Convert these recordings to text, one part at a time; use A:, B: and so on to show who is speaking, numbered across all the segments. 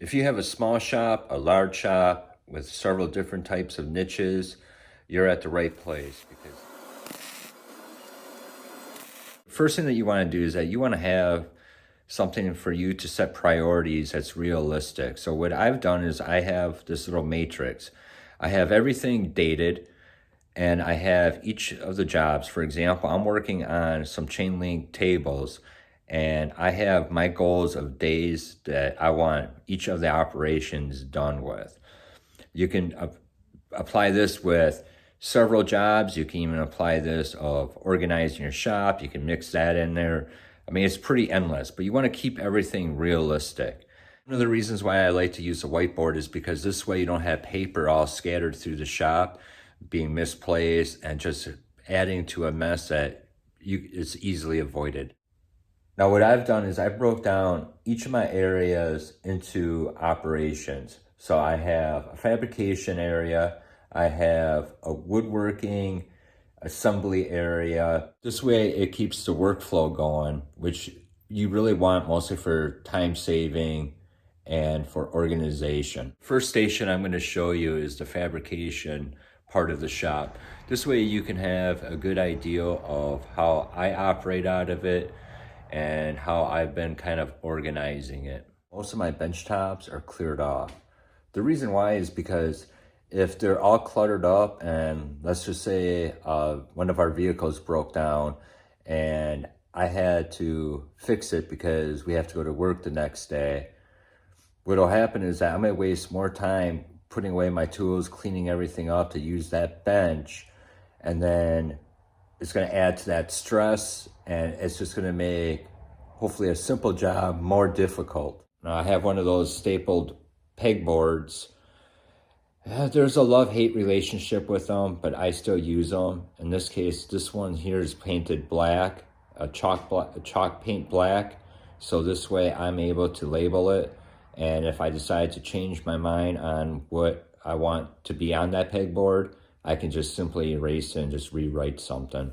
A: If you have a small shop, a large shop with several different types of niches, you're at the right place. Because the first thing that you want to do is that you want to have something for you to set priorities that's realistic. So what I've done is I have this little matrix. I have everything dated, and I have each of the jobs. For example, I'm working on some chain link tables, and I have my goals of days that I want each of the operations done with. You can apply this with several jobs. You can even apply this of organizing your shop. You can mix that in there. I mean, it's pretty endless, but you want to keep everything realistic. One of the reasons why I like to use a whiteboard is because this way you don't have paper all scattered through the shop, being misplaced and just adding to a mess that is easily avoided. Now what I've done is I broke down each of my areas into operations. So I have a fabrication area, I have a woodworking assembly area. This way it keeps the workflow going, which you really want mostly for time saving and for organization. First station I'm going to show you is the fabrication part of the shop. This way you can have a good idea of how I operate out of it and how I've been kind of organizing it. Most of my bench tops are cleared off. The reason why is because if they're all cluttered up and let's just say one of our vehicles broke down and I had to fix it because we have to go to work the next day, what'll happen is that I might waste more time putting away my tools, cleaning everything up to use that bench, and then it's going to add to that stress, and it's just going to make hopefully a simple job more difficult. Now I have one of those stapled pegboards. There's a love-hate relationship with them, but I still use them. In this case, this one here is painted black, a chalk paint black. So this way I'm able to label it. And if I decide to change my mind on what I want to be on that pegboard, I can just simply erase it and just rewrite something.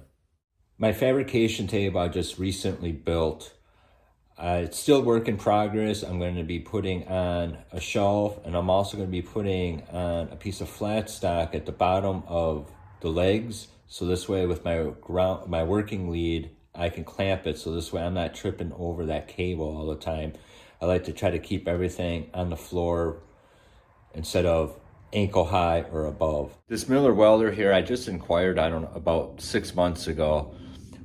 A: My fabrication table I just recently built. It's still work in progress. I'm going to be putting on a shelf, and I'm also going to be putting on a piece of flat stock at the bottom of the legs. So this way with my working lead, I can clamp it. So this way I'm not tripping over that cable all the time. I like to try to keep everything on the floor instead of ankle high or above. This Miller welder here, I just inquired on about 6 months ago.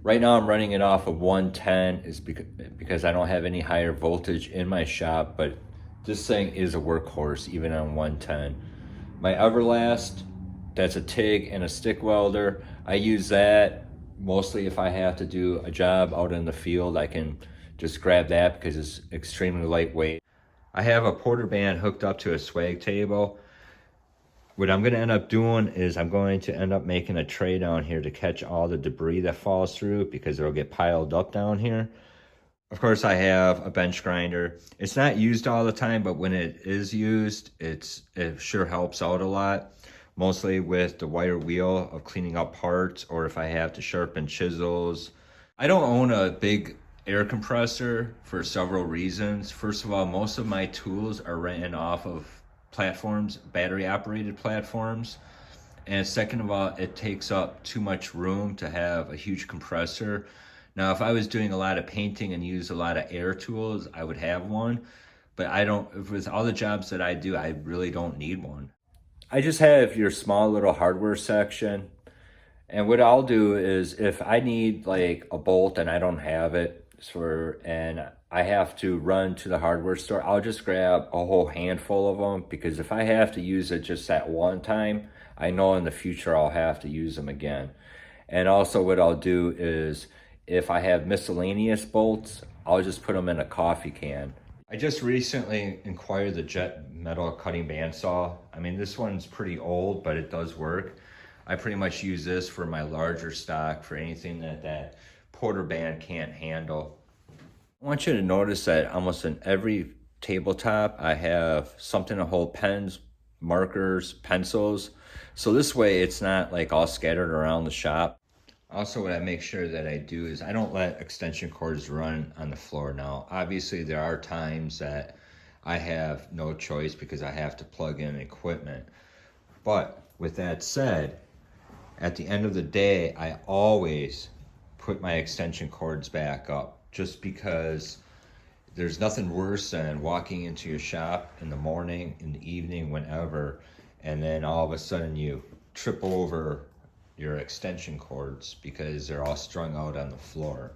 A: Right now I'm running it off of 110 is because I don't have any higher voltage in my shop, but this thing is a workhorse even on 110. My Everlast, that's a TIG and a stick welder. I use that mostly if I have to do a job out in the field. I can just grab that because it's extremely lightweight. I have a Porter band hooked up to a swag table. What I'm going to end up doing is I'm going to end up making a tray down here to catch all the debris that falls through because it'll get piled up down here. Of course, I have a bench grinder. It's not used all the time, but when it is used, it sure helps out a lot. Mostly with the wire wheel of cleaning up parts, or if I have to sharpen chisels. I don't own a big air compressor for several reasons. First of all, most of my tools are ran off of platforms, battery operated platforms. And second of all, it takes up too much room to have a huge compressor. Now, if I was doing a lot of painting and use a lot of air tools, I would have one, but I don't. With all the jobs that I do, I really don't need one. I just have your small little hardware section. And what I'll do is if I need like a bolt and I don't have it, and I have to run to the hardware store, I'll just grab a whole handful of them, because if I have to use it just that one time, I know in the future I'll have to use them again. And also what I'll do is if I have miscellaneous bolts, I'll just put them in a coffee can. I just recently acquired the Jet Metal cutting bandsaw. I mean, this one's pretty old, but it does work. I pretty much use this for my larger stock, for anything that Porter band can't handle. I want you to notice that almost in every tabletop, I have something to hold pens, markers, pencils. So this way it's not like all scattered around the shop. Also, what I make sure that I do is I don't let extension cords run on the floor. Now, obviously there are times that I have no choice because I have to plug in equipment. But with that said, at the end of the day, I always put my extension cords back up, just because there's nothing worse than walking into your shop in the morning, in the evening, whenever, and then all of a sudden you trip over your extension cords because they're all strung out on the floor.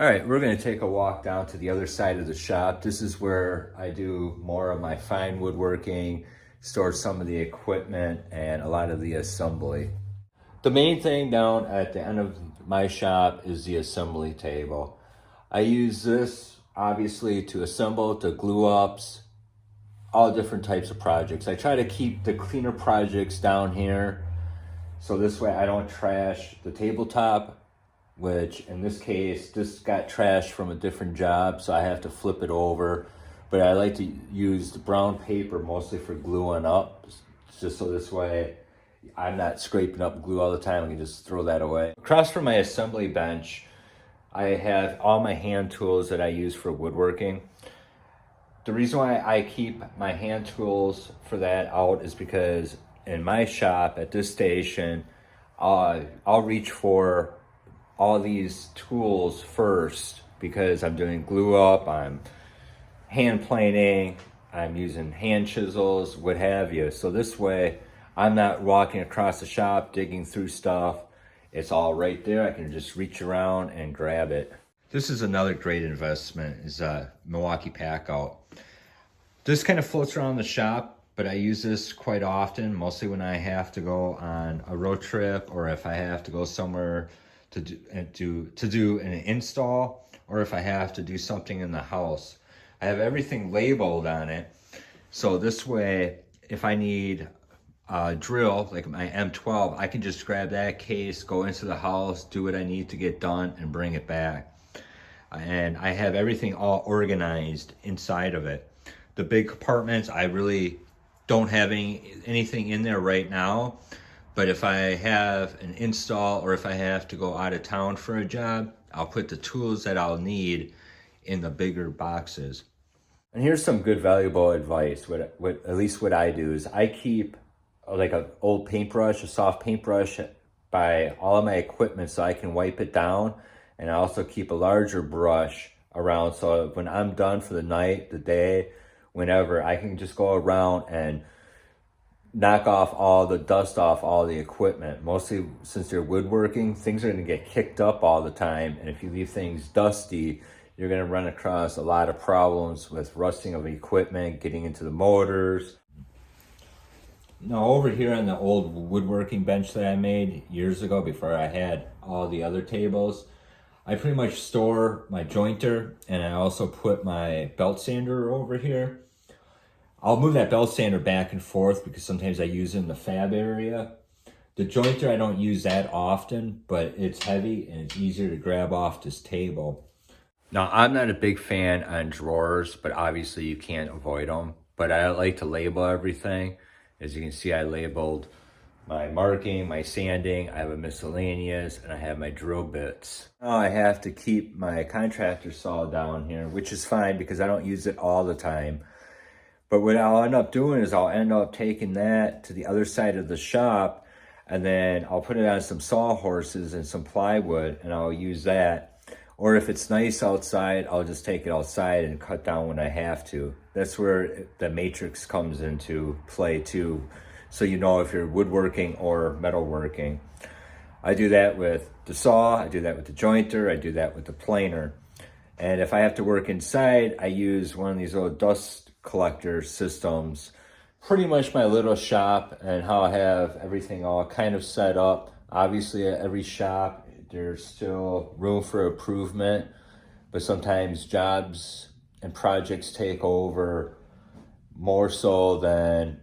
A: All right, we're gonna take a walk down to the other side of the shop. This is where I do more of my fine woodworking, store some of the equipment, and a lot of the assembly. The main thing down at the end of my shop is the assembly table. I use this obviously to assemble, to glue ups, all different types of projects. I try to keep the cleaner projects down here, so this way I don't trash the tabletop, which in this case, this got trashed from a different job, so I have to flip it over. But I like to use the brown paper mostly for gluing up, just so this way I'm not scraping up glue all the time. I can just throw that away. Across from my assembly bench, I have all my hand tools that I use for woodworking. The reason why I keep my hand tools for that out is because in my shop at this station, I'll reach for all these tools first because I'm doing glue up, I'm hand planing, I'm using hand chisels, what have you. So this way, I'm not walking across the shop, digging through stuff. It's all right there. I can just reach around and grab it. This is another great investment, is a Milwaukee Pack Out. This kind of floats around the shop, but I use this quite often, mostly when I have to go on a road trip, or if I have to go somewhere to do an install, or if I have to do something in the house. I have everything labeled on it, so this way, if I need drill, like my M12, I can just grab that case, go into the house, do what I need to get done, and bring it back. And I have everything all organized inside of it. The big compartments, I really don't have anything in there right now, but if I have an install or if I have to go out of town for a job, I'll put the tools that I'll need in the bigger boxes. And here's some good valuable advice. At least what I do is I keep like an old paintbrush, a soft paintbrush by all of my equipment so I can wipe it down. And I also keep a larger brush around so when I'm done for the night, the day, whenever, I can just go around and knock off all the dust off all the equipment. Mostly since they're woodworking, things are gonna get kicked up all the time. And if you leave things dusty, you're gonna run across a lot of problems with rusting of equipment, getting into the motors. Now over here on the old woodworking bench that I made years ago before I had all the other tables, I pretty much store my jointer, and I also put my belt sander over here. I'll move that belt sander back and forth because sometimes I use it in the fab area. The jointer, I don't use that often, but it's heavy and it's easier to grab off this table. Now, I'm not a big fan on drawers, but obviously you can't avoid them. But I like to label everything. As you can see, I labeled my marking, my sanding, I have a miscellaneous, and I have my drill bits. Now I have to keep my contractor saw down here, which is fine because I don't use it all the time. But what I'll end up doing is I'll end up taking that to the other side of the shop, and then I'll put it on some sawhorses and some plywood, and I'll use that. Or if it's nice outside, I'll just take it outside and cut down when I have to. That's where the matrix comes into play too. So you know if you're woodworking or metalworking. I do that with the saw, I do that with the jointer, I do that with the planer. And if I have to work inside, I use one of these little dust collector systems. Pretty much my little shop and how I have everything all kind of set up. Obviously at every shop, there's still room for improvement, but sometimes jobs and projects take over more so than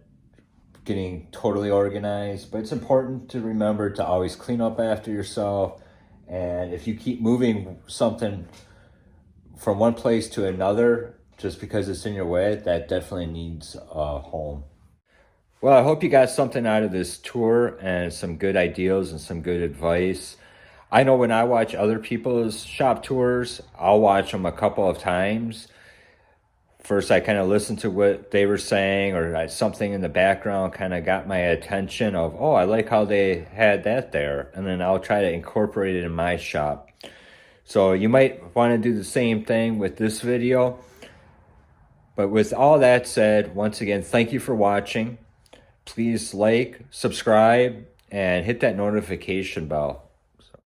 A: getting totally organized. But it's important to remember to always clean up after yourself. And if you keep moving something from one place to another, just because it's in your way, that definitely needs a home. Well, I hope you got something out of this tour and some good ideas and some good advice. I know when I watch other people's shop tours, I'll watch them a couple of times First, I kind of listened to what they were saying, or something in the background kind of got my attention of, oh, I like how they had that there. And then I'll try to incorporate it in my shop. So you might want to do the same thing with this video. But with all that said, once again, thank you for watching. Please like, subscribe, and hit that notification bell.